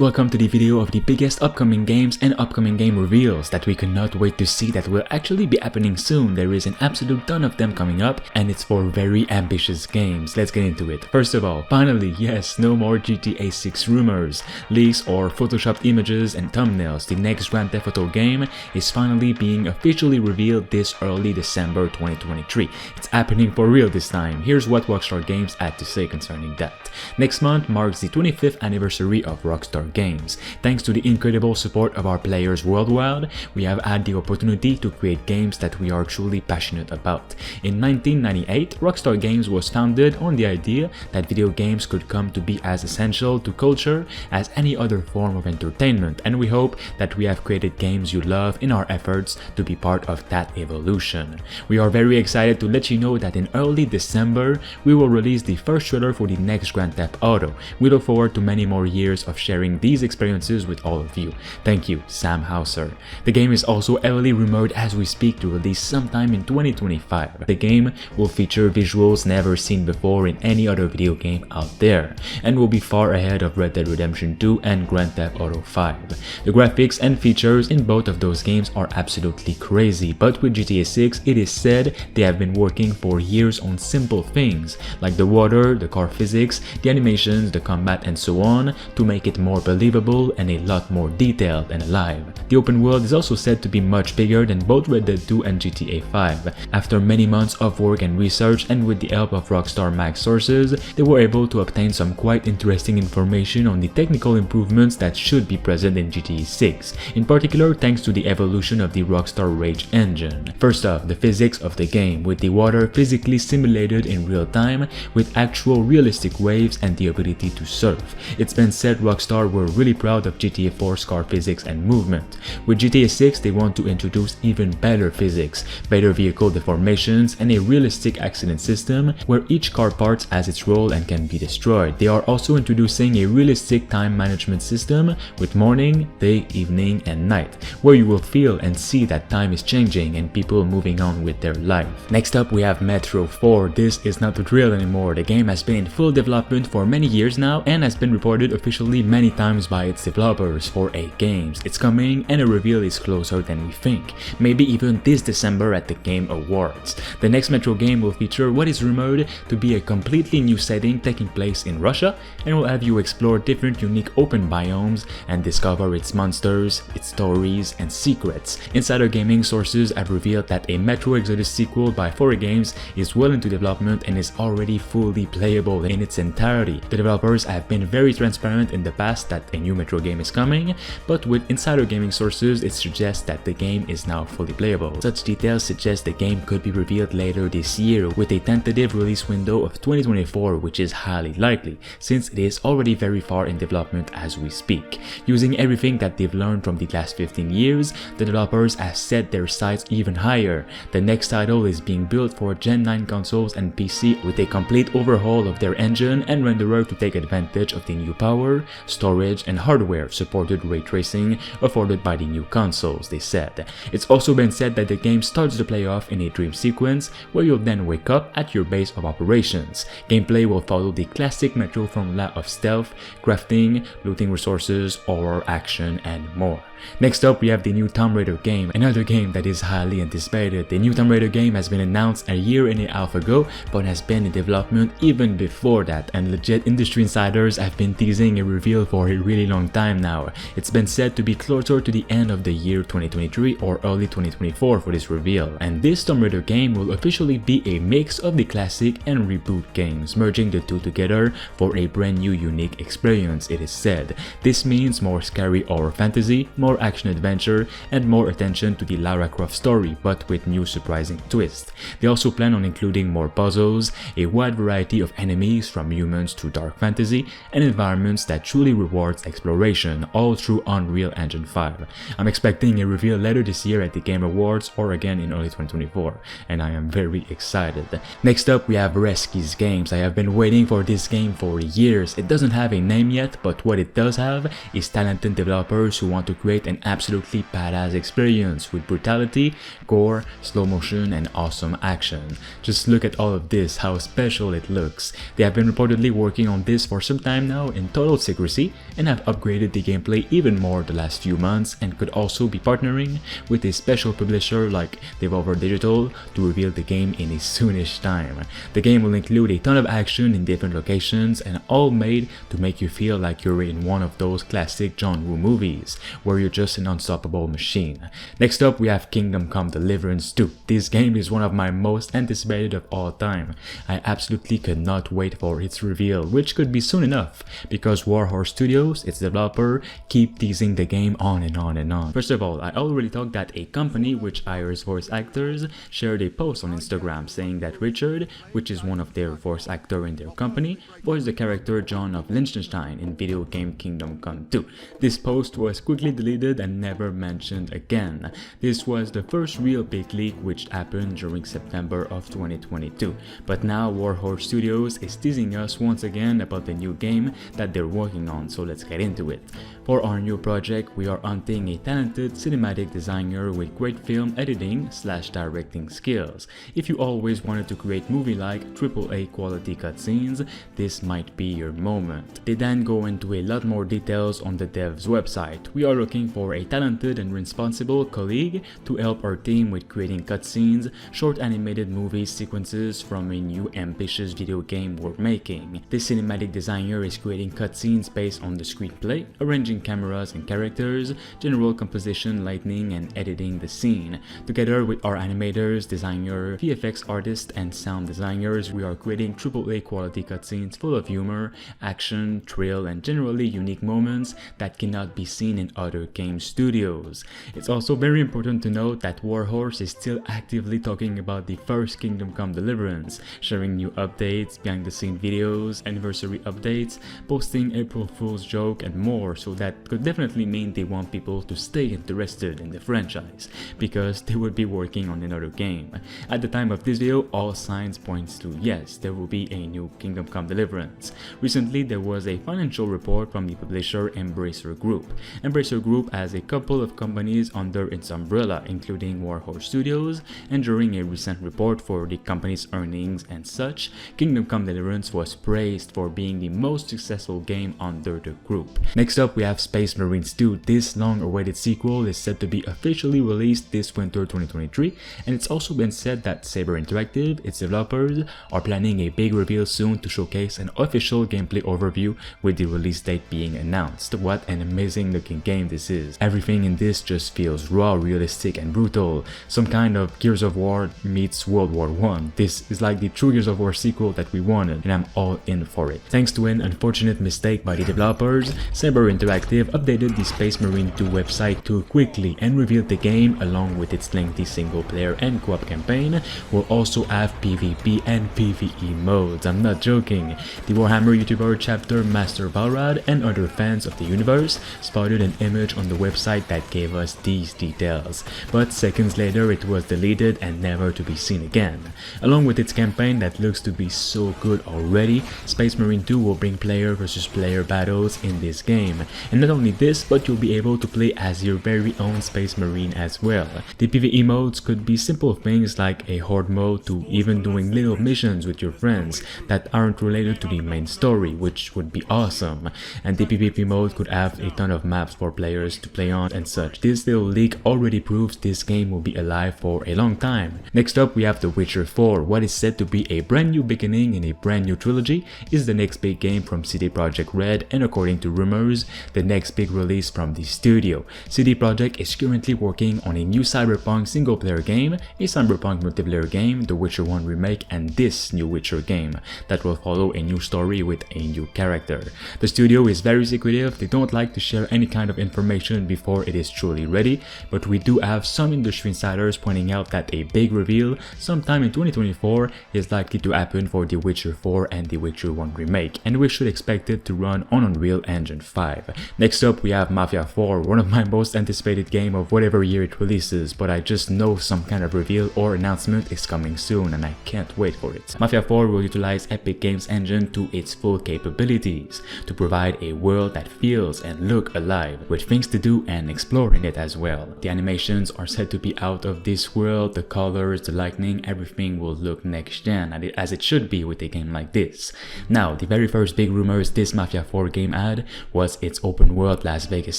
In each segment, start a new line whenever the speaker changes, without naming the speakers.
Welcome to the video of the biggest upcoming games and upcoming game reveals that we cannot wait to see that will actually be happening soon. There is an absolute ton of them coming up and it's for very ambitious games. Let's get into it. First of all, finally, yes, no more GTA 6 rumors, leaks or photoshopped images and thumbnails. The next Grand Theft Auto game is finally being officially revealed this early December 2023. It's happening for real this time. Here's what Rockstar Games had to say concerning that. Next month marks the 25th anniversary of Rockstar Games. Thanks to the incredible support of our players worldwide, we have had the opportunity to create games that we are truly passionate about. In 1998, Rockstar Games was founded on the idea that video games could come to be as essential to culture as any other form of entertainment, and we hope that we have created games you love in our efforts to be part of that evolution. We are very excited to let you know that in early December, we will release the first trailer for the next Grand Theft Auto. We look forward to many more years of sharing these experiences with all of you. Thank you, Sam Hauser. The game is also heavily rumored as we speak to release sometime in 2025. The game will feature visuals never seen before in any other video game out there, and will be far ahead of Red Dead Redemption 2 and Grand Theft Auto 5. The graphics and features in both of those games are absolutely crazy, but with GTA 6, it is said they have been working for years on simple things, like the water, the car physics, the animations, the combat, and so on, to make it more believable and a lot more detailed and alive. The open world is also said to be much bigger than both Red Dead 2 and GTA 5. After many months of work and research, and with the help of Rockstar Mag sources, they were able to obtain some quite interesting information on the technical improvements that should be present in GTA 6, in particular thanks to the evolution of the Rockstar Rage engine. First off, the physics of the game, with the water physically simulated in real time with actual realistic waves and the ability to surf. It's been said Rockstar were really proud of GTA 4's car physics and movement. With GTA 6, they want to introduce even better physics, better vehicle deformations, and a realistic accident system where each car part has its role and can be destroyed. They are also introducing a realistic time management system with morning, day, evening, and night, where you will feel and see that time is changing and people moving on with their life. Next up, we have Metro 4. This is not the drill anymore. The game has been in full development for many years now and has been reported officially many times by its developers for 8 games. It's coming and a reveal is closer than we think, maybe even this December at the Game Awards. The next Metro game will feature what is rumored to be a completely new setting taking place in Russia, and will have you explore different unique open biomes and discover its monsters, its stories, and secrets. Insider Gaming sources have revealed that a Metro Exodus sequel by 4A Games is well into development and is already fully playable in its entirety. The developers have been very transparent in the past that a new Metro game is coming, but with Insider Gaming sources, it suggests that the game is now fully playable. Such details suggest the game could be revealed later this year, with a tentative release window of 2024, which is highly likely, since it is already very far in development as we speak. Using everything that they've learned from the last 15 years, the developers have set their sights even higher. The next title is being built for Gen 9 consoles and PC, with a complete overhaul of their engine and renderer to take advantage of the new power, storage, and hardware supported ray tracing afforded by the new consoles, they said. It's also been said that the game starts the playoff in a dream sequence where you'll then wake up at your base of operations. Gameplay will follow the classic Metro formula of stealth, crafting, looting resources, horror, action, and more. Next up, we have the new Tomb Raider game, another game that is highly anticipated. The new Tomb Raider game has been announced a year and a half ago, but has been in development even before that, and legit industry insiders have been teasing a reveal for a really long time now. It's been said to be closer to the end of the year 2023 or early 2024 for this reveal, and this Tomb Raider game will officially be a mix of the classic and reboot games, merging the two together for a brand new unique experience, it is said. This means more scary horror fantasy, more action adventure, and more attention to the Lara Croft story, but with new surprising twists. They also plan on including more puzzles, a wide variety of enemies from humans to dark fantasy, and environments that truly rewards exploration, all through Unreal Engine 5. I'm expecting a reveal later this year at the Game Awards or again in early 2024, and I am very excited. Next up, we have Reski's Games. I have been waiting for this game for years. It doesn't have a name yet, but what it does have is talented developers who want to create an absolutely badass experience with brutality, gore, slow motion, and awesome action. Just look at all of this, how special it looks. They have been reportedly working on this for some time now in total secrecy, and have upgraded the gameplay even more the last few months, and could also be partnering with a special publisher like Devolver Digital to reveal the game in a soonish time. The game will include a ton of action in different locations, and all made to make you feel like you're in one of those classic John Woo movies, where you're just an unstoppable machine. Next up, we have Kingdom Come Deliverance 2. This game is one of my most anticipated of all time. I absolutely could not wait for its reveal, which could be soon enough, because Warhorse Studios, its developer, keep teasing the game on and on and on. First of all, I already thought that a company which hires voice actors shared a post on Instagram saying that Richard, which is one of their voice actors in their company, voiced the character John of Liechtenstein in video game Kingdom Come 2. This post was quickly deleted and never mentioned again. This was the first real big leak which happened during September of 2022, but now Warhorse Studios is teasing us once again about the new game that they're working on, so let's get into it. For our new project, we are hunting a talented cinematic designer with great film editing / directing skills. If you always wanted to create movie-like AAA quality cutscenes, this might be your moment. They then go into a lot more details on the dev's website. We are looking for a talented and responsible colleague to help our team with creating cutscenes, short animated movie sequences from a new ambitious video game we're making. This cinematic designer is creating cutscenes based on the screenplay, arranging cameras and characters, general composition, lighting, and editing the scene. Together with our animators, designer, VFX artists, and sound designers, we are creating AAA quality cutscenes full of humor, action, thrill, and generally unique moments that cannot be seen in other game studios. It's also very important to note that Warhorse is still actively talking about the first Kingdom Come Deliverance, sharing new updates, behind the scene videos, anniversary updates, posting April Fool's joke, and more, so that could definitely mean they want people to stay interested in the franchise, because they would be working on another game. At the time of this video, all signs points to yes, there will be a new Kingdom Come Deliverance. Recently, there was a financial report from the publisher Embracer Group. Embracer Group has a couple of companies under its umbrella, including Warhorse Studios, and during a recent report for the company's earnings and such, Kingdom Come Deliverance was praised for being the most successful game under the group. Next up, we have Space Marines 2. This long-awaited sequel is set to be officially released this winter 2023, and it's also been said that Saber Interactive, its developers, are planning a big reveal soon to showcase an official gameplay overview, with the release date being announced. What an amazing looking game this is. Everything in this just feels raw, realistic, and brutal. Some kind of Gears of War meets World War I. This is like the true Gears of War sequel that we wanted, and I'm all in for it. Thanks to an unfortunate mistake by the developers, Saber Interactive updated the Space Marine 2 website too quickly and revealed the game, along with its lengthy single player and co-op campaign, will also have PvP and PvE modes. I'm not joking. The Warhammer YouTuber Chapter Master Balrad and other fans of the universe spotted an image on the website that gave us these details, but seconds later it was deleted and never to be seen again. Along with its campaign that looks to be so good already, Space Marine 2 will bring player versus player battles in this game, and not only this, but you'll be able to play as your very own Space Marine as well. The PvE modes could be simple things like a horde mode to even doing little missions with your friends that aren't related to the main story, which would be awesome. And the PvP mode could have a ton of maps for players to play on and such. This little leak already proves this game will be alive for a long time. Next up, we have The Witcher 4. What is said to be a brand new beginning in a brand new trilogy is the next big game from CD Projekt Red, and according to rumors, the next big release from the studio. CD Projekt is currently working on a new Cyberpunk single-player game, a Cyberpunk multiplayer game, The Witcher 1 remake, and this new Witcher game that will follow a new story with a new character. The studio is very secretive. They don't like to share any kind of information before it is truly ready, but we do have some industry insiders pointing out that a big reveal sometime in 2024 is likely to happen for The Witcher 4 and The Witcher 1 remake, and we should expect it to run on Unreal Engine 5. Next up, we have Mafia 4, one of my most anticipated game of whatever year it releases, but I just know some kind of reveal or announcement is coming soon and I can't wait for it. Mafia 4 will utilize Epic Games Engine to its full capabilities to provide a world that feels and look alive, with things to do and explore in it as well. The animations are said to be out of this world, the colors, the lighting, everything will look next gen, as it should be with a game like this. Now, the very first big rumors this Mafia 4 game had was its open world Las Vegas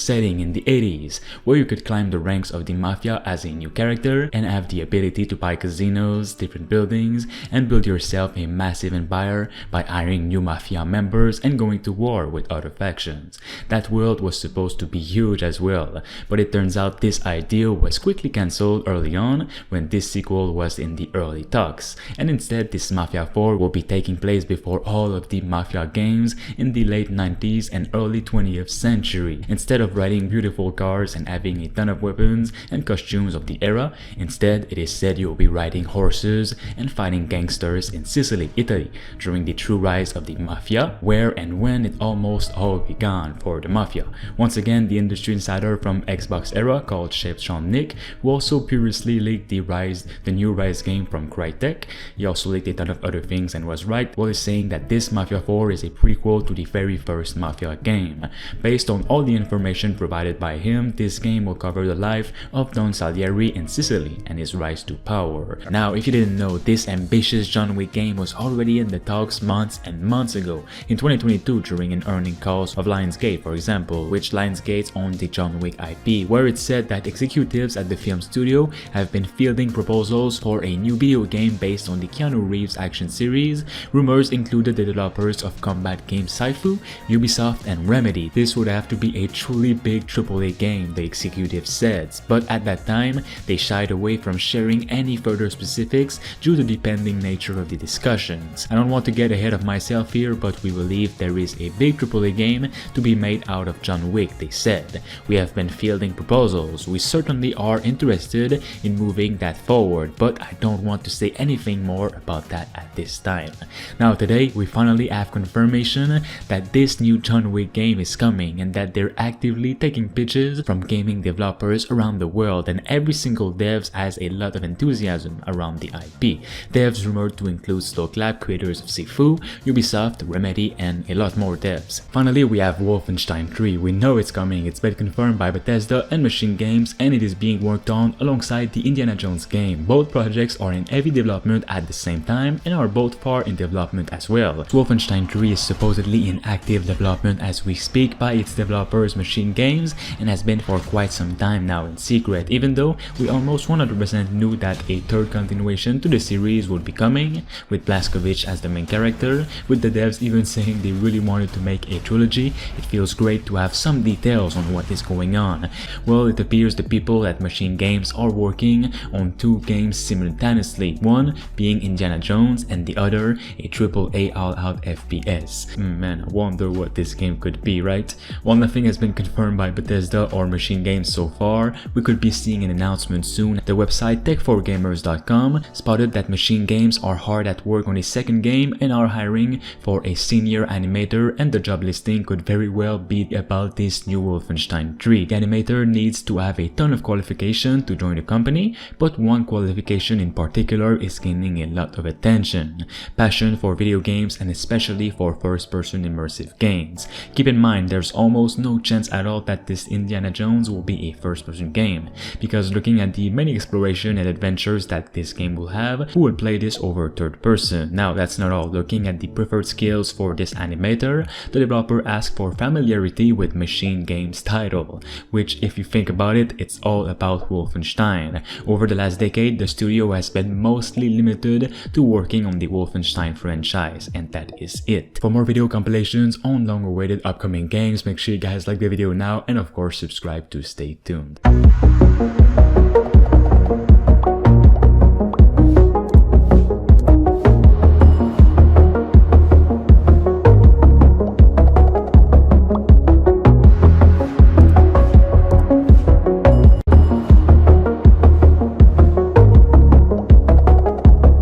setting in the 80s, where you could climb the ranks of the Mafia as a new character and have the ability to buy casinos, different buildings, and build yourself a massive empire by hiring new Mafia members and going to war with other factions. That world was supposed to be huge as well, but it turns out this idea was quickly cancelled early on when this sequel was in the early talks, and instead this Mafia 4 will be taking place before all of the Mafia games in the late 90s and early 20th century. Instead of riding beautiful cars and having a ton of weapons and costumes of the era, instead it is said you'll be riding horses and fighting gangsters in Sicily, Italy, during the true rise of the Mafia, where and when it almost all began for the Mafia. Once again, the industry insider from Xbox era called Chef Sean Nick, who also previously leaked the new Rise game from Crytek. He also leaked a ton of other things and was right while he's saying that this Mafia 4 is a prequel to the very first Mafia game. Based on all the information provided by him, this game will cover the life of Don Salieri in Sicily and his rise to power. Now, if you didn't know, this ambitious John Wick game was already in the talks months and months ago, in 2022 during an earning calls of Lionsgate, for example, which Lionsgate owned the John Wick IP, where it said that executives at the film studio have been fielding proposals for a new video game based on the Keanu Reeves action series. Rumors included the developers of combat game Saifu, Ubisoft, and Remedy. This would have to be a truly big AAA game, the executive said, but at that time they shied away from sharing any further specifics due to the pending nature of the discussions. I don't want to get ahead of myself here, but we believe there is a big AAA game to be made out of John Wick, they said. We have been fielding proposals. We certainly are interested in moving that forward, but I don't want to say anything more about that at this time. Now today we finally have confirmation that this new John Wick game is coming and that they're actively taking pitches from gaming developers around the world, and every single dev has a lot of enthusiasm around the IP. Devs rumored to include Slowclap, creators of Sifu, Ubisoft, Remedy, and a lot more devs. Finally, we have Wolfenstein 3. We know it's coming. It's been confirmed by Bethesda and Machine Games, and it is being worked on alongside the Indiana Jones game. Both projects are in heavy development at the same time and are both far in development as well. Wolfenstein 3 is supposedly in active development as we speak by its developers Machine Games and has been for quite some time now in secret, even though we almost 100% knew that a third continuation to the series would be coming, with Blazkowicz as the main character, with the devs even saying they really wanted to make a trilogy. It feels great to have some details on what is going on. Well, it appears the people at Machine Games are working on two games simultaneously, one being Indiana Jones and the other a AAA all-out FPS. Man, I wonder what this game could be, right? While nothing has been confirmed by Bethesda or Machine Games so far, we could be seeing an announcement soon. The website tech4gamers.com spotted that Machine Games are hard at work on a second game and are hiring for a senior animator, and the job listing could very well be about this new Wolfenstein 3. The animator needs to have a ton of qualification to join the company, but one qualification in particular is gaining a lot of attention: passion for video games and especially for first-person immersive games. Keep in mind, there's almost no chance at all that this Indiana Jones will be a first-person game, because looking at the many exploration and adventures that this game will have, who will play this over third person? Now that's not all. Looking at the preferred skills for this animator, the developer asked for familiarity with Machine Games title, which if you think about it, it's all about Wolfenstein. Over the last decade, the studio has been mostly limited to working on the Wolfenstein franchise, and that is it. For more video compilations on long-awaited upcoming games, make sure you guys like the video now and of course subscribe to stay tuned.